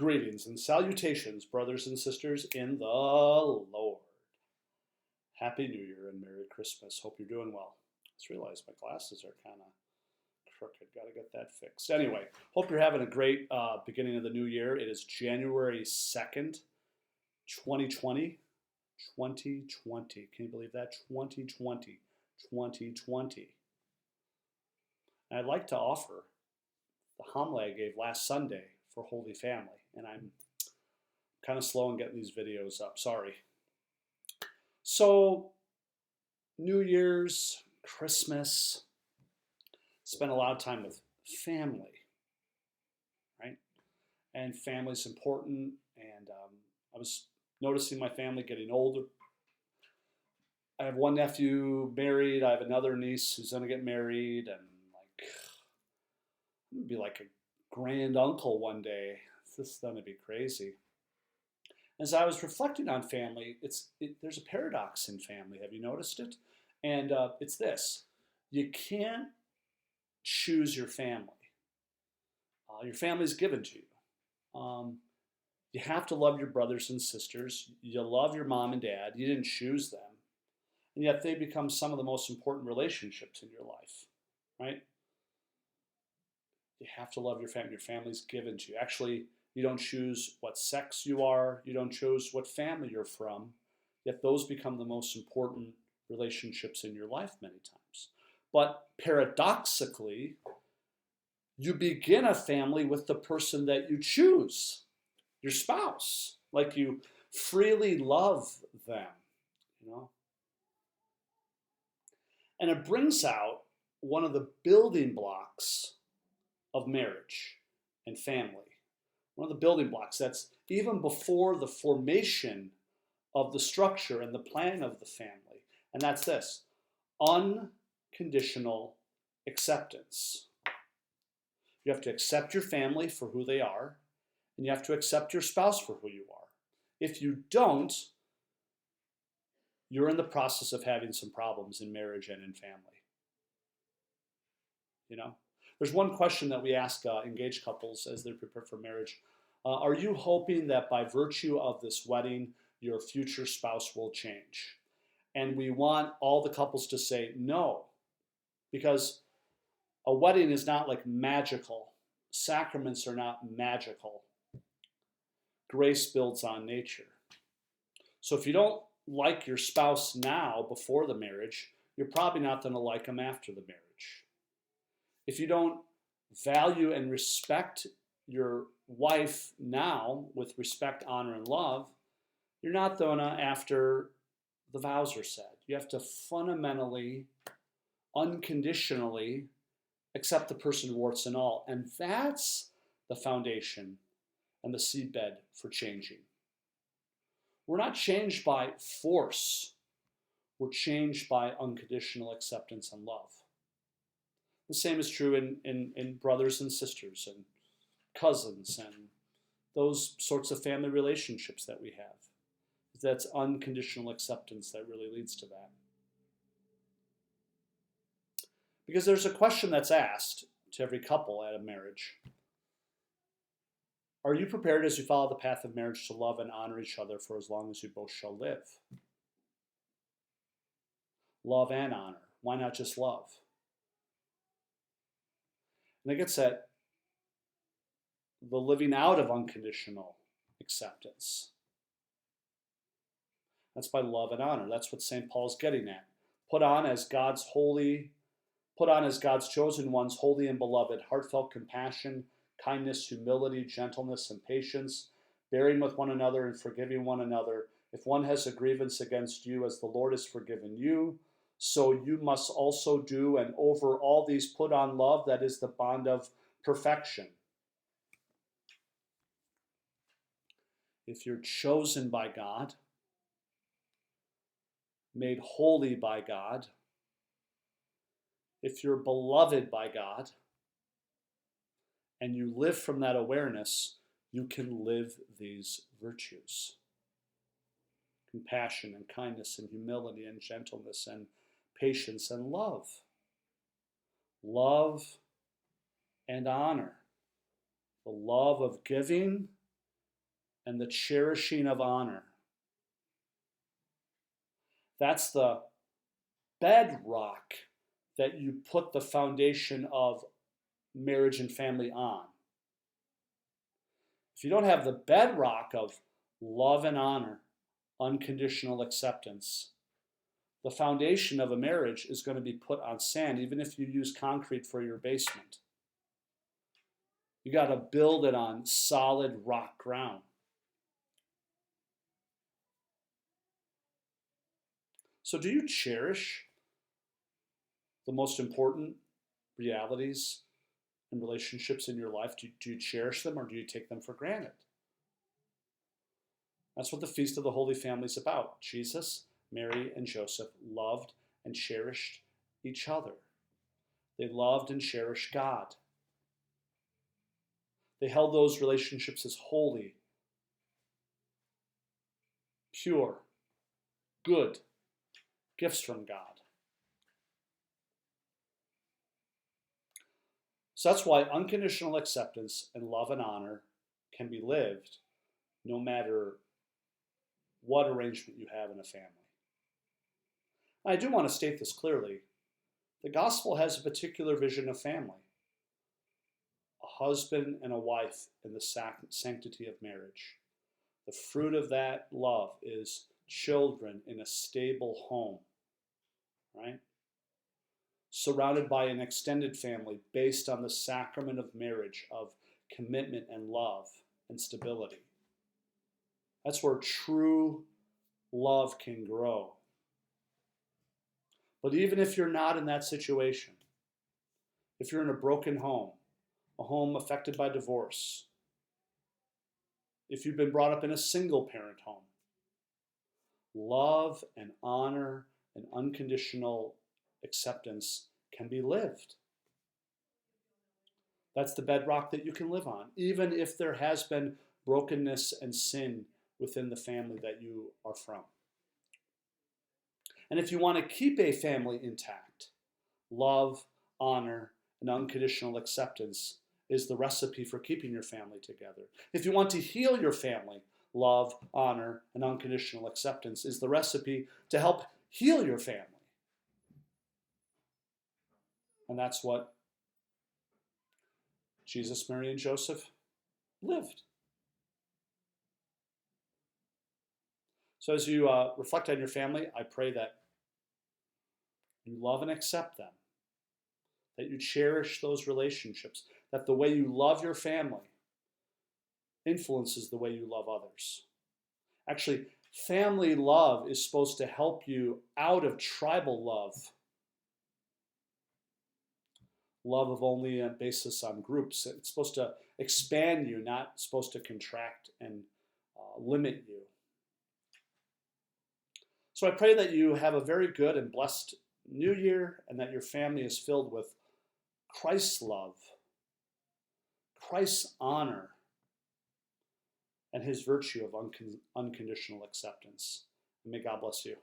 Greetings and salutations, brothers and sisters in the Lord. Happy New Year and Merry Christmas. Hope you're doing well. I just realized my glasses are kind of crooked. Got to get that fixed. Anyway, hope you're having a great beginning of the new year. It is January 2nd, 2020. 2020. Can you believe that? 2020. 2020. And I'd like to offer the homily I gave last Sunday for Holy Family. And I'm kind of slow in getting these videos up. Sorry. So, New Year's, Christmas, spend a lot of time with family, right? And family's important. And I was noticing my family getting older. I have one nephew married. I have another niece who's going to get married. And I'm going to be like a grand uncle one day. This is going to be crazy. As I was reflecting on family, there's a paradox in family. Have you noticed it? And it's this. You can't choose your family. Your family's given to you. You have to love your brothers and sisters. You love your mom and dad. You didn't choose them. And yet they become some of the most important relationships in your life, right? You have to love your family. Your family's given to you. Actually, you don't choose what sex you are. You don't choose what family you're from. Yet those become the most important relationships in your life many times. But paradoxically, you begin a family with the person that you choose, your spouse. Like you freely love them, you know? And it brings out one of the building blocks of marriage and family. One of the building blocks that's even before the formation of the structure and the plan of the family. And that's this: unconditional acceptance. You have to accept your family for who they are, and you have to accept your spouse for who you are. If you don't, you're in the process of having some problems in marriage and in family. You know? There's one question that we ask engaged couples as they prepare for marriage. Are you hoping that by virtue of this wedding, your future spouse will change? And we want all the couples to say no, because a wedding is not like magical. Sacraments are not magical. Grace builds on nature. So if you don't like your spouse now before the marriage, you're probably not going to like them after the marriage. If you don't value and respect your wife now with respect, honor, and love, you're not gonna after the vows are said. You have to fundamentally, unconditionally accept the person warts and all. And that's the foundation and the seedbed for changing. We're not changed by force. We're changed by unconditional acceptance and love. The same is true in brothers and sisters and cousins and those sorts of family relationships that we have. That's unconditional acceptance that really leads to that. Because there's a question that's asked to every couple at a marriage. Are you prepared as you follow the path of marriage to love and honor each other for as long as you both shall live? Love and honor. Why not just love? And it gets at the living out of unconditional acceptance. That's by love and honor. That's what St. Paul's getting at. Put on as God's chosen ones, holy and beloved, heartfelt compassion, kindness, humility, gentleness, and patience, bearing with one another and forgiving one another. If one has a grievance against you, as the Lord has forgiven you, so you must also do, and over all these put on love, that is the bond of perfection. If you're chosen by God, made holy by God, if you're beloved by God, and you live from that awareness, you can live these virtues. Compassion and kindness and humility and gentleness and patience and love. Love and honor. The love of giving and the cherishing of honor. That's the bedrock that you put the foundation of marriage and family on. If you don't have the bedrock of love and honor, unconditional acceptance, the foundation of a marriage is going to be put on sand, even if you use concrete for your basement. You got to build it on solid rock ground. So, do you cherish the most important realities and relationships in your life? Do you cherish them, or do you take them for granted? That's what the Feast of the Holy Family is about. Jesus, Mary, and Joseph loved and cherished each other. They loved and cherished God. They held those relationships as holy, pure, good gifts from God. So that's why unconditional acceptance and love and honor can be lived no matter what arrangement you have in a family. I do want to state this clearly. The gospel has a particular vision of family. A husband and a wife in the sanctity of marriage. The fruit of that love is children in a stable home, right? Surrounded by an extended family based on the sacrament of marriage, of commitment and love and stability. That's where true love can grow. But even if you're not in that situation, if you're in a broken home, a home affected by divorce, if you've been brought up in a single parent home, love and honor and unconditional acceptance can be lived. That's the bedrock that you can live on, even if there has been brokenness and sin within the family that you are from. And if you want to keep a family intact, love, honor, and unconditional acceptance is the recipe for keeping your family together. If you want to heal your family, love, honor, and unconditional acceptance is the recipe to help heal your family. And that's what Jesus, Mary, and Joseph lived. So as you reflect on your family, I pray that you love and accept them, that you cherish those relationships, that the way you love your family influences the way you love others. Actually, family love is supposed to help you out of tribal love, love of only a basis on groups. It's supposed to expand you, not supposed to contract and limit you. So I pray that you have a very good and blessed new year, and that your family is filled with Christ's love, Christ's honor, and his virtue of unconditional acceptance. And may God bless you.